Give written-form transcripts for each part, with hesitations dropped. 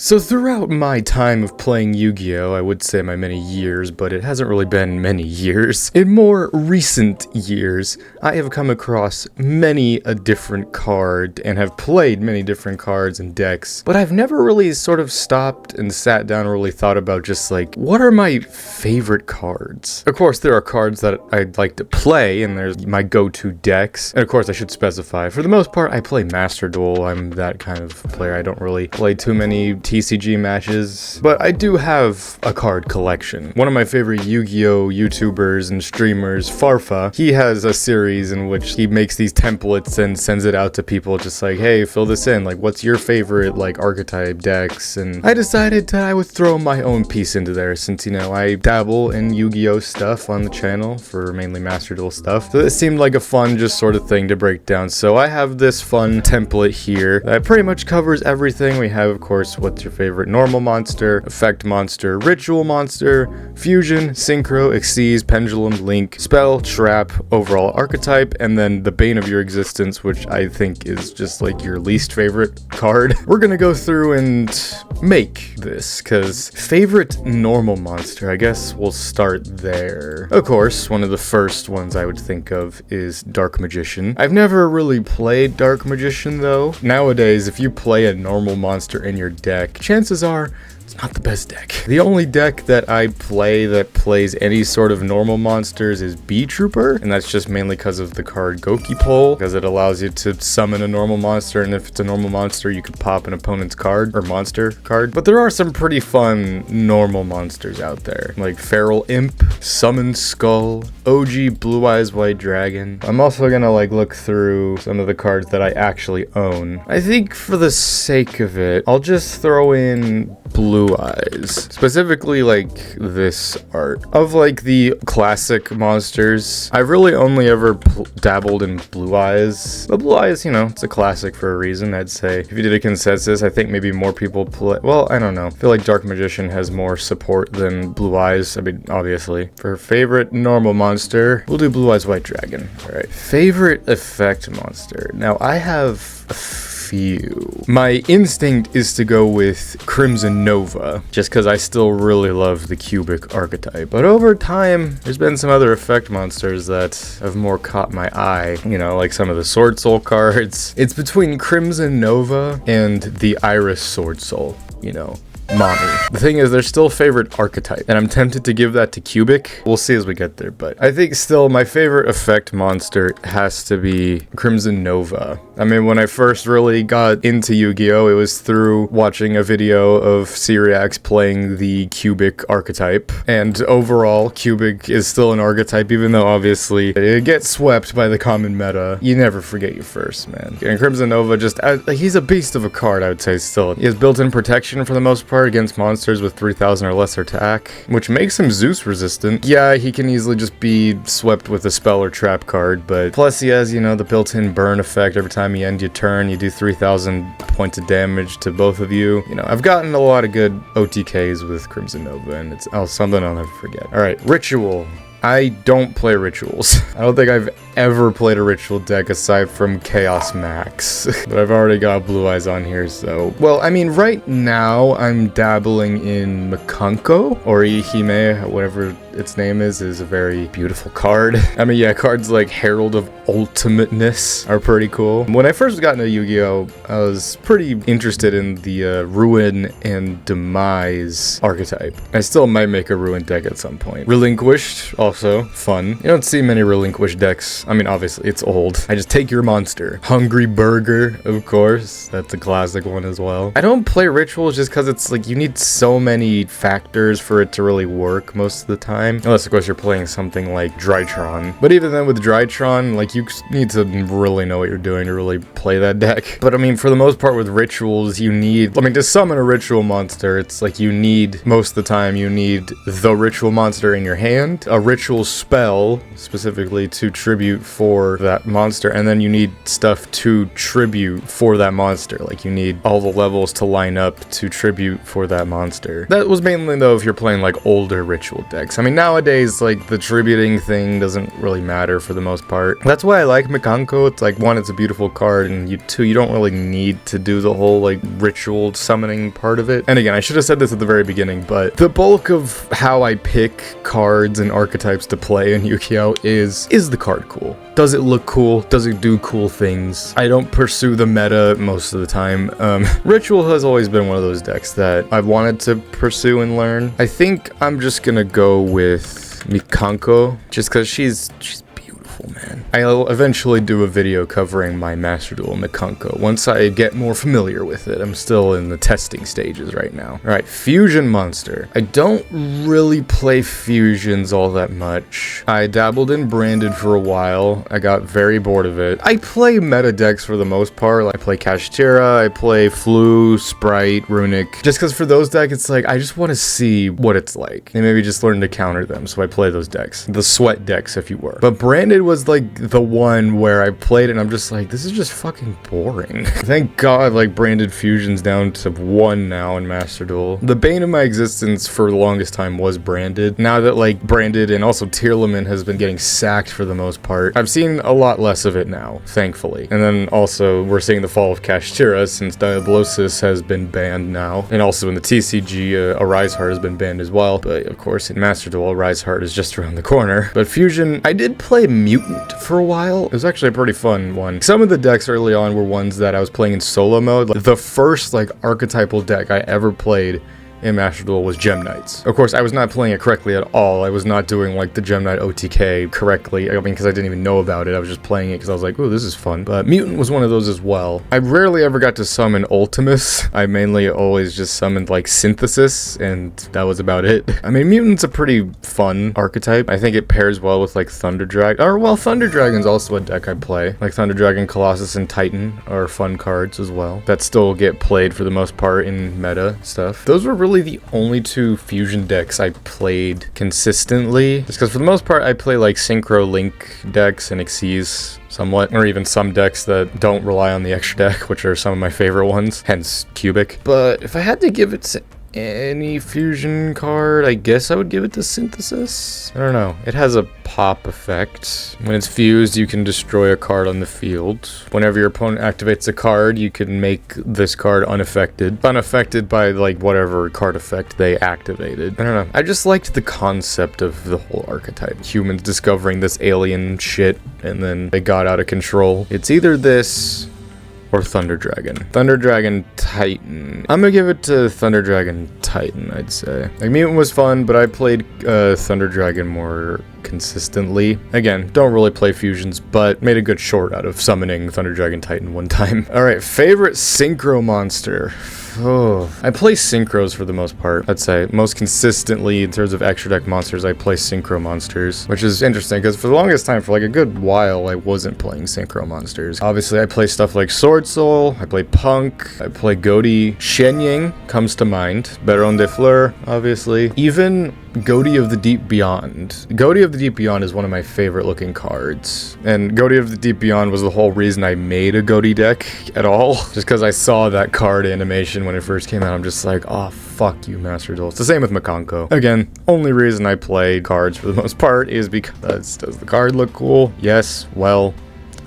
So throughout my time of playing Yu-Gi-Oh, I would say my many years, but it hasn't really been many years. In more recent years, I have come across many a different card and have played many different cards and decks, but I've never really sort of stopped and sat down and really thought about just like, what are my favorite cards? Of course, there are cards that I'd like to play, and there's my go-to decks, and of course I should specify, for the most part, I play Master Duel. I'm that kind of player. I don't really play too many TCG matches, but I do have a card collection. One of my favorite Yu-Gi-Oh YouTubers and streamers, Farfa, he has a series in which he makes these templates and sends it out to people just like, hey, fill this in, like what's your favorite like archetype decks? And I decided that I would throw my own piece into there since, you know, I dabble in Yu-Gi-Oh stuff on the channel for mainly Master Duel stuff. So it seemed like a fun just sort of thing to break down. So I have this fun template here that pretty much covers everything. We have, of course, what's your favorite normal monster, effect monster, ritual monster, fusion, synchro, exceed, pendulum, link, spell, trap, overall archetype, and then the bane of your existence, which I think is just like your least favorite card. We're gonna go through and make this, because favorite normal monster, I guess we'll start there. Of course, one of the first ones I would think of is Dark Magician. I've never really played Dark Magician though. Nowadays, if you play a normal monster in your deck, chances are it's not the best deck. The only deck that I play that plays any sort of normal monsters is Bee Trooper, and that's just mainly because of the card Goki Pole, because it allows you to summon a normal monster, and if it's a normal monster, you could pop an opponent's card, or monster card. But there are some pretty fun normal monsters out there, like Feral Imp, Summon Skull, OG Blue Eyes White Dragon. I'm also gonna like look through some of the cards that I actually own. I think for the sake of it, I'll just throw in Blue Eyes, specifically like this art of like the classic monsters. I've really only ever dabbled in Blue Eyes, but Blue Eyes, you know, it's a classic for a reason. I'd say if you did a consensus, I think maybe more people play, well, I don't know, I feel like Dark Magician has more support than Blue Eyes. I mean, obviously. For favorite normal monster, we'll do Blue Eyes White Dragon. All right, favorite effect monster. Now I have a few. My instinct is to go with Crimson Nova, just because I still really love the cubic archetype. But over time, there's been some other effect monsters that have more caught my eye. You know, like some of the Sword Soul cards. It's between Crimson Nova and the Iris Sword Soul, you know. Mommy. The thing is, they're still favorite archetype, and I'm tempted to give that to Cubic. We'll see as we get there, but I think still my favorite effect monster has to be Crimson Nova. I mean, when I first really got into Yu-Gi-Oh, it was through watching a video of Cyriax playing the Cubic archetype, and overall, Cubic is still an archetype, even though obviously it gets swept by the common meta. You never forget your first, man. And Crimson Nova just, he's a beast of a card, I would say still. He has built-in protection for the most part against monsters with 3,000 or less attack, which makes him Zeus resistant. Yeah, he can easily just be swept with a spell or trap card, but plus he has, you know, the built-in burn effect. Every time you end your turn, you do 3,000 points of damage to both of you. You know, I've gotten a lot of good OTKs with Crimson Nova, and it's something I'll never forget. All right, Ritual. I don't play rituals. I don't think I've ever played a ritual deck aside from Chaos Max. But I've already got Blue Eyes on here, so... Well, I mean, right now, I'm dabbling in Makunko, or Ihime, whatever its name is a very beautiful card. I mean, yeah, cards like Herald of Ultimateness are pretty cool. When I first got into Yu-Gi-Oh, I was pretty interested in the Ruin and Demise archetype. I still might make a Ruin deck at some point. Relinquished, also fun. You don't see many Relinquished decks. I mean, obviously, it's old. I just take your monster. Hungry Burger, of course. That's a classic one as well. I don't play rituals just because it's like you need so many factors for it to really work most of the time. Unless, of course, you're playing something like Drytron. But even then, with Drytron, like, you need to really know what you're doing to really play that deck. But, I mean, for the most part with rituals, you need... I mean, to summon a ritual monster, it's like you need, most of the time, you need the ritual monster in your hand, a ritual spell, specifically to tribute for that monster, and then you need stuff to tribute for that monster. Like, you need all the levels to line up to tribute for that monster. That was mainly, though, if you're playing, like, older ritual decks. I mean, mean, nowadays, like, the tributing thing doesn't really matter for the most part. That's why I like Mikanko. It's like, one, it's a beautiful card, and two, you don't really need to do the whole, like, ritual summoning part of it. And again, I should have said this at the very beginning, but the bulk of how I pick cards and archetypes to play in Yu-Gi-Oh! is the card cool? Does it look cool? Does it do cool things? I don't pursue the meta most of the time. Ritual has always been one of those decks that I've wanted to pursue and learn. I think I'm just gonna go with Mikanko, just because she's beautiful, man. I'll eventually do a video covering my Master Duel Mikanko once I get more familiar with it. I'm still in the testing stages right now. Alright, Fusion Monster. I don't really play fusions all that much. I dabbled in Branded for a while. I got very bored of it. I play meta decks for the most part. I play Kashtira, I play Flu, Sprite, Runic. Just because for those decks, it's like, I just want to see what it's like. And maybe just learn to counter them, so I play those decks. The sweat decks, if you were. But Branded was like the one where I played it and I'm just like, this is just fucking boring. Thank God, like, Branded Fusion's down to 1 now in Master Duel. The bane of my existence for the longest time was Branded. Now that, like, Branded and also Tearlament has been getting sacked for the most part, I've seen a lot less of it now, thankfully. And then also, we're seeing the fall of Kashtira since Diablosis has been banned now. And also in the TCG, Arise Heart has been banned as well. But of course, in Master Duel, Arise Heart is just around the corner. But Fusion, I did play Mutant for a while. It was actually a pretty fun one. Some of the decks early on were ones that I was playing in solo mode. Like, the first, like, archetypal deck I ever played in Master Duel was Gem Knights. Of course, I was not playing it correctly at all. I was not doing, like, the Gem Knight OTK correctly. I mean, because I didn't even know about it. I was just playing it because I was like, oh, this is fun. But Mutant was one of those as well. I rarely ever got to summon Ultimus. I mainly always just summoned, like, Synthesis, and that was about it. I mean, Mutant's a pretty fun archetype. I think it pairs well with, like, Thunder Dragon. Or, well, Thunder Dragon's also a deck I play. Like, Thunder Dragon, Colossus, and Titan are fun cards as well that still get played for the most part in meta stuff. Those were really the only 2 fusion decks I played consistently. Just because for the most part, I play like Synchro Link decks and Xyz somewhat, or even some decks that don't rely on the extra deck, which are some of my favorite ones, hence Cubic. But if I had to give it to any fusion card, I guess I would give it to Synthesis. I don't know. It has a pop effect. When it's fused, you can destroy a card on the field. Whenever your opponent activates a card, you can make this card unaffected. Unaffected by, like, whatever card effect they activated. I don't know. I just liked the concept of the whole archetype. Humans discovering this alien shit, and then they got out of control. It's either this or Thunder Dragon. Thunder Dragon Titan. I'm gonna give it to Thunder Dragon Titan, I'd say. Like, Mutant was fun, but I played Thunder Dragon more consistently. Again, don't really play fusions, but made a good short out of summoning Thunder Dragon Titan one time. Alright, favorite Synchro Monster. Oh, I play Synchros for the most part, I'd say. Most consistently, in terms of extra deck monsters, I play Synchro Monsters, which is interesting, because for the longest time, for like a good while, I wasn't playing Synchro Monsters. Obviously, I play stuff like Sword Soul, I play Punk, I play Goti. Shenying comes to mind. Baron de Fleur, obviously. Even Goti of the Deep Beyond. Goti of the Deep Beyond is one of my favorite looking cards. And Goti of the Deep Beyond was the whole reason I made a Goti deck at all. Just because I saw that card animation when it first came out, I'm just like, oh, fuck you, Master Duel. It's the same with Mikanko. Again, only reason I play cards for the most part is because, does the card look cool? Yes, well,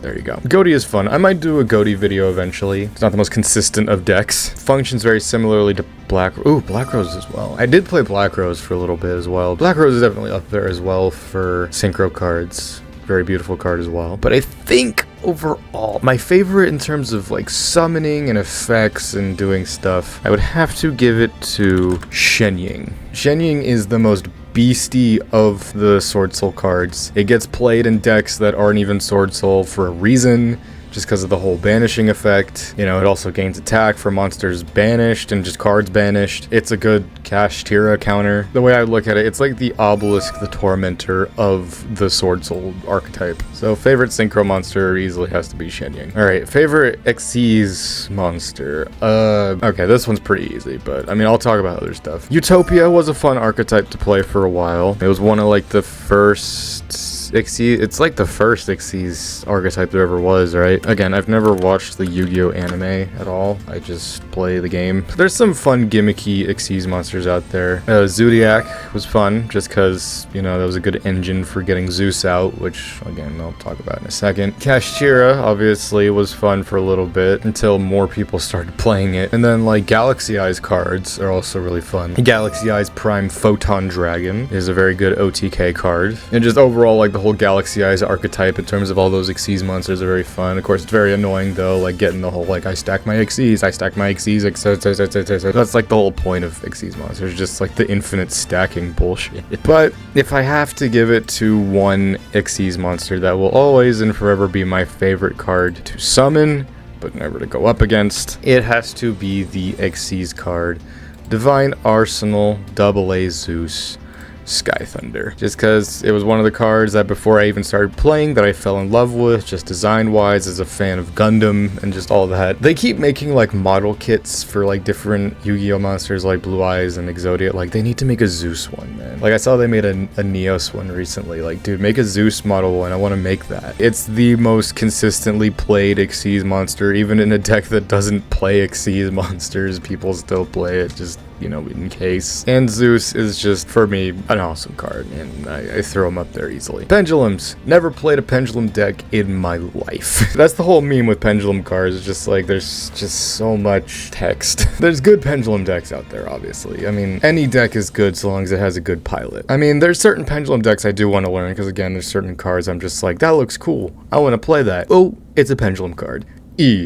there you go. Goti is fun. I might do a Goti video eventually. It's not the most consistent of decks. Functions very similarly to Black Rose as well. I did play Black Rose for a little bit as well. Black Rose is definitely up there as well for synchro cards. Very beautiful card as well. But I think overall, my favorite in terms of like summoning and effects and doing stuff, I would have to give it to Shenying. Shenying is the most beastie of the Sword Soul cards. It gets played in decks that aren't even Sword Soul for a reason, just because of the whole banishing effect. You know, it also gains attack for monsters banished and just cards banished. It's a good Kashtira counter. The way I look at it, it's like the Obelisk, the Tormentor of the Sword Soul archetype. So favorite synchro monster easily has to be Shenying. Alright, favorite Xyz monster. Okay, this one's pretty easy, but I mean, I'll talk about other stuff. Utopia was a fun archetype to play for a while. It was one of like the first Xyz, it's like the first Xyz archetype there ever was, right? Again, I've never watched the Yu-Gi-Oh anime at all. I just play the game. There's some fun gimmicky Xyz monsters out there. Zodiac was fun just because, you know, that was a good engine for getting Zeus out, which again, I'll talk about in a second. Kashtira obviously was fun for a little bit until more people started playing it. And then like Galaxy Eyes cards are also really fun. Galaxy Eyes Prime Photon Dragon is a very good OTK card. And just overall, like the whole Galaxy Eyes archetype in terms of all those Xyz monsters are very fun. Of course, it's very annoying though, like getting the whole like I stack my Xyz, etc. That's like the whole point of Xyz monsters, just like the infinite stacking bullshit. But if I have to give it to one Xyz monster that will always and forever be my favorite card to summon, but never to go up against, it has to be the Xyz card, Divine Arsenal AA Zeus Sky Thunder. Just because it was one of the cards that before I even started playing that I fell in love with, just design wise, as a fan of Gundam and just all that. They keep making like model kits for like different Yu-Gi-Oh monsters like Blue Eyes and Exodia. Like they need to make a Zeus one, man. Like I saw they made a Neos one recently. Like dude, make a Zeus model one. I want to make that. It's the most consistently played Xyz monster. Even in a deck that doesn't play Xyz monsters, people still play it, just, you know, in case. And Zeus is just, for me, an awesome card, and I throw him up there easily. Pendulums. Never played a pendulum deck in my life. That's the whole meme with pendulum cards. It's just like, there's just so much text. There's good pendulum decks out there, obviously. I mean, any deck is good so long as it has a good pilot. I mean, there's certain pendulum decks I do want to learn, because again, there's certain cards I'm just like, that looks cool. I want to play that. Oh, it's a pendulum card.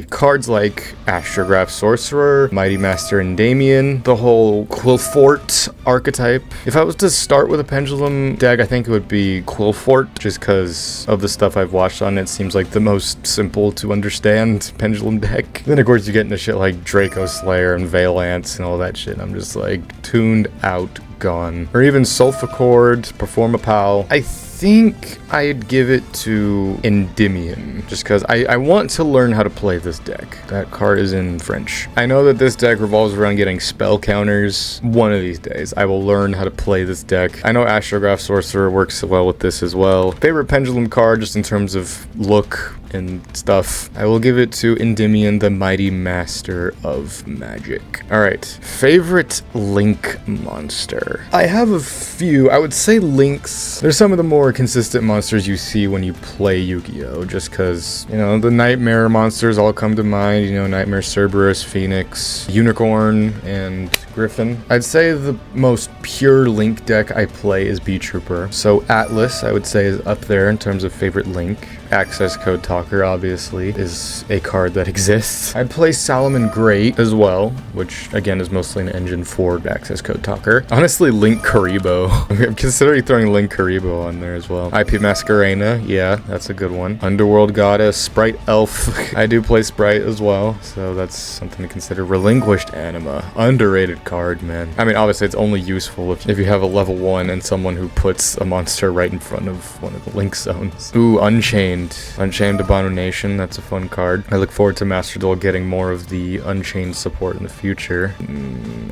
Cards like Astrograph Sorcerer, Mighty Master Endymion, the whole Qwilfort archetype. If I was to start with a pendulum deck, I think it would be Qwilfort, just because of the stuff I've watched on it. Seems like the most simple to understand pendulum deck. Then of course you get into shit like Draco Slayer and Valance and all that shit. I'm just like tuned out, gone. Or even Sulfachord, Performapal. I think I'd give it to Endymion, just because I want to learn how to play this deck. That card is in French. I know that this deck revolves around getting spell counters. One of these days, I will learn how to play this deck. I know Astrograph Sorcerer works well with this as well. Favorite pendulum card, just in terms of look and stuff, I will give it to Endymion, the Mighty Master of Magic. Alright, favorite Link monster. I have a few. I would say Links. They're some of the more consistent monsters you see when you play Yu-Gi-Oh! Just because, you know, the Nightmare monsters all come to mind. You know, Nightmare, Cerberus, Phoenix, Unicorn, and Griffin. I'd say the most pure Link deck I play is B-Trooper. So Atlas, I would say, is up there in terms of favorite Link. Access Code Talker, obviously, is a card that exists. I'd play Salomon Great as well, which again is mostly an engine for Access Code Talker. Honestly, Link Karibo. I'm considering throwing Link Karibo on there as well. IP Masquerena, yeah, that's a good one. Underworld Goddess, Sprite Elf. I do play Sprite as well, so that's something to consider. Relinquished Anima, underrated card, man. I mean, obviously it's only useful if you have a level 1 and someone who puts a monster right in front of one of the Link zones. Ooh, Unchained. Unchained Abomination, that's a fun card. I look forward to Master Duel getting more of the Unchained support in the future.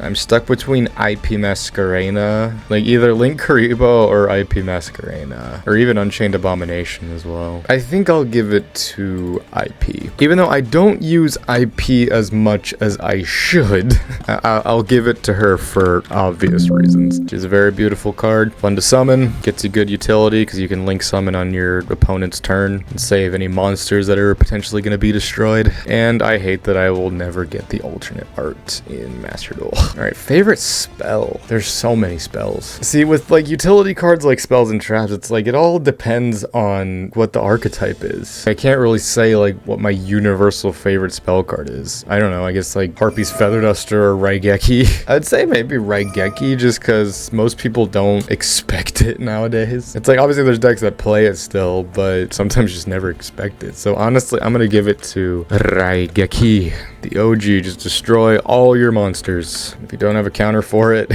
I'm stuck between IP Masquerena, like either Link Karibo or IP Masquerena, or even Unchained Abomination as well. I think I'll give it to IP. Even though I don't use IP as much as I should, I'll give it to her for obvious reasons. She's a very beautiful card, fun to summon, gets you good utility because you can link summon on your opponent's turn and save any monsters that are potentially going to be destroyed. And I hate that I will never get the alternate art in Master Duel. Alright, favorite spell. There's so many spells. See, with like utility cards like spells and traps, it's like it all depends on what the archetype is. I can't really say like what my universal favorite spell card is. I don't know, I guess like Harpy's Feather Duster or Raigeki. I'd say maybe Raigeki just because most people don't expect it nowadays. It's like obviously there's decks that play it still, but sometimes just never expect it. So honestly, I'm gonna give it to Raigeki. The OG, just destroy all your monsters. If you don't have a counter for it,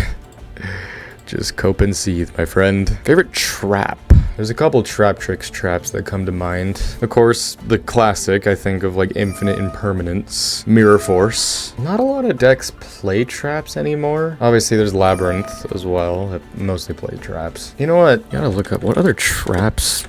just cope and seethe, my friend. Favorite trap. There's a couple trap tricks traps that come to mind. Of course, the classic, I think of like Infinite Impermanence, Mirror Force. Not a lot of decks play traps anymore. Obviously, there's Labyrinth as well that mostly play traps. You know what? Gotta look up what other traps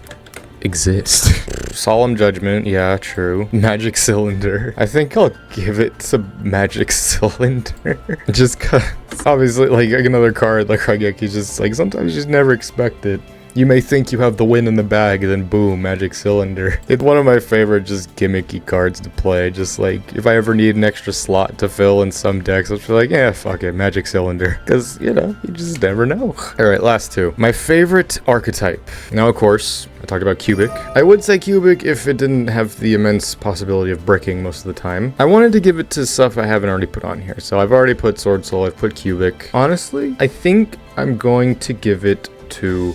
exist. Solemn Judgment, yeah, true. Magic Cylinder. I think I'll give it to Magic Cylinder. Just cause, obviously, like another card like Raigeki, just like sometimes you just never expect it. You may think you have the win in the bag, then boom, Magic Cylinder. It's one of my favorite just gimmicky cards to play. Just like, if I ever need an extra slot to fill in some decks, I'll just be like, yeah, fuck it, Magic Cylinder. Because, you know, you just never know. Alright, last two. My favorite archetype. Now, of course, I talked about Cubic. I would say Cubic if it didn't have the immense possibility of bricking most of the time. I wanted to give it to stuff I haven't already put on here. So I've already put Sword Soul, I've put Cubic. Honestly, I think I'm going to give it to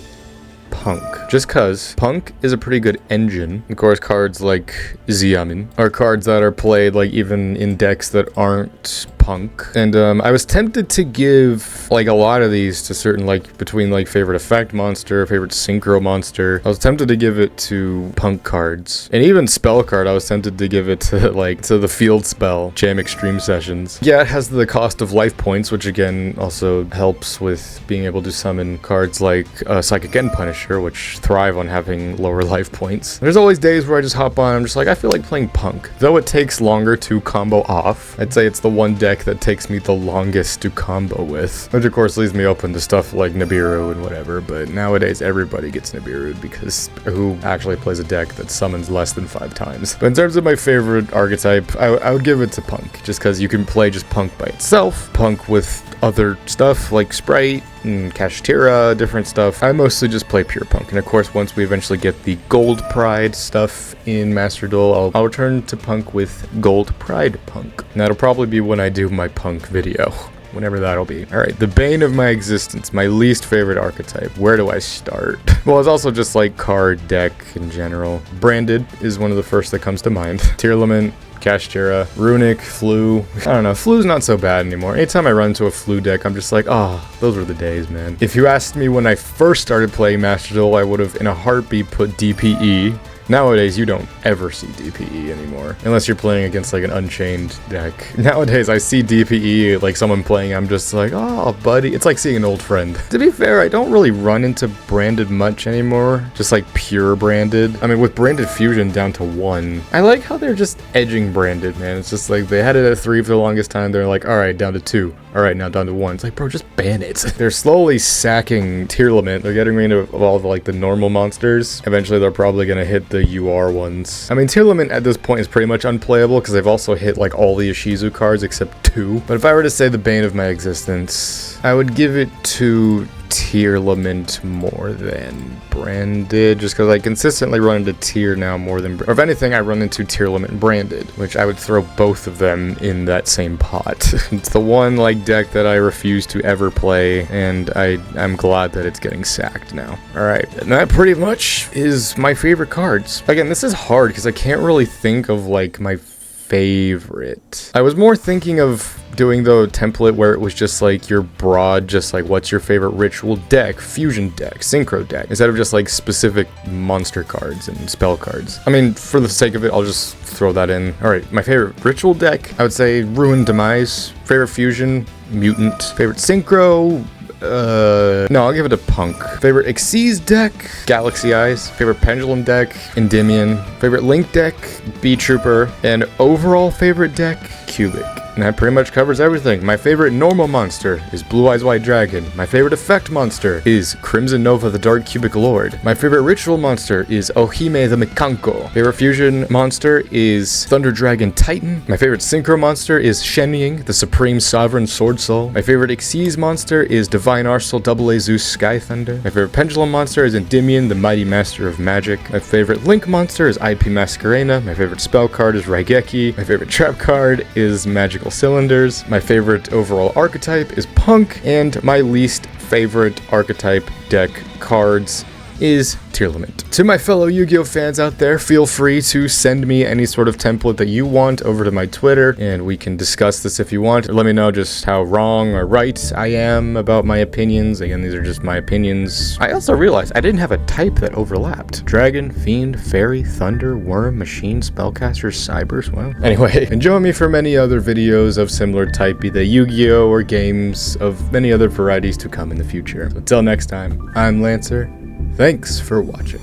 Punk. Just cause Punk is a pretty good engine. Of course, cards like Xiamen are cards that are played like even in decks that aren't Punk. And I was tempted to give like a lot of these to certain, like between like favorite effect monster, favorite synchro monster. I was tempted to give it to Punk cards. And even spell card, I was tempted to give it to like to the field spell, Jam Extreme Sessions. Yeah, it has the cost of life points, which again also helps with being able to summon cards like Psychic End Punisher, which thrive on having lower life points. There's always days where I just hop on, I'm just like, I feel like playing Punk. Though it takes longer to combo off, I'd say it's the one deck that takes me the longest to combo with. Which of course leaves me open to stuff like Nibiru and whatever, but nowadays everybody gets Nibiru because who actually plays a deck that summons less than 5 times? But in terms of my favorite archetype, I would give it to Punk, just because you can play just Punk by itself, Punk with other stuff like Sprite and Kashtira, different stuff. I mostly just play pure Punk, and of course once we eventually get the Gold Pride stuff in Master Duel, I'll return to Punk with Gold Pride Punk. And that'll probably be when I do my Punk video. Whenever that'll be. Alright, the bane of my existence, my least favorite archetype. Where do I start? Well, it's also just like card deck in general. Branded is one of the first that comes to mind. Tearlament, Kashtira, Runic, Flu. I don't know, Flu's not so bad anymore. Anytime I run into a Flu deck, I'm just like, oh, those were the days, man. If you asked me when I first started playing Master Duel, I would have in a heartbeat put DPE. Nowadays, you don't ever see DPE anymore, unless you're playing against like an Unchained deck. Nowadays, I see DPE, like someone playing, I'm just like, oh, buddy. It's like seeing an old friend. To be fair, I don't really run into Branded much anymore, just like pure Branded. I mean, with Branded Fusion down to 1, I like how they're just edging Branded, man. It's just like, they had it at 3 for the longest time, they're like, alright, down to 2. Alright, now down to 1. It's like, bro, just ban it. They're slowly sacking Tearlament. They're getting rid of all the, like, the normal monsters. Eventually, they're probably gonna hit the UR ones. I mean, Tearlament at this point is pretty much unplayable because they've also hit, like, all the Ishizu cards except 2. But if I were to say the bane of my existence, I would give it to Tearlament more than Branded, just because I consistently run into Tear now more than, or if anything, I run into Tearlament and Branded, which I would throw both of them in that same pot. It's the one like deck that I refuse to ever play, and I'm glad that it's getting sacked now. Alright, and that pretty much is my favorite cards. Again, this is hard because I can't really think of like my favorite. I was more thinking of doing the template where it was just like your broad, just like what's your favorite ritual deck, fusion deck, synchro deck, instead of just like specific monster cards and spell cards. I mean, for the sake of it, I'll just throw that in. Alright, my favorite ritual deck, I would say Ruin Demise. Favorite fusion, Mutant. Favorite synchro, no, I'll give it a Punk. Favorite Xyz deck, Galaxy Eyes. Favorite Pendulum deck, Endymion. Favorite Link deck, B-Trooper. And overall favorite deck, Cubic. And that pretty much covers everything. My favorite normal monster is Blue Eyes White Dragon. My favorite effect monster is Crimson Nova the Dark Cubic Lord. My favorite ritual monster is Ohime the Mikanko. Favorite fusion monster is Thunder Dragon Titan. My favorite synchro monster is Shenying the Supreme Sovereign Sword Soul. My favorite Xyz monster is Divine Arsenal AA Zeus Sky Thunder. My favorite pendulum monster is Endymion the Mighty Master of Magic. My favorite link monster is IP Masquerena. My favorite spell card is Raigeki. My favorite trap card is Magical Cylinders. My favorite overall archetype is Punk, and my least favorite archetype deck cards is Tearlament. To my fellow Yu-Gi-Oh fans out there, feel free to send me any sort of template that you want over to my Twitter, and we can discuss this if you want. Or let me know just how wrong or right I am about my opinions. Again, these are just my opinions. I also realized I didn't have a type that overlapped. Dragon, Fiend, Fairy, Thunder, Worm, Machine, Spellcaster, Cybers. Well, anyway, and join me for many other videos of similar type, be they Yu-Gi-Oh or games of many other varieties to come in the future. So until next time, I'm Lancer. Thanks for watching.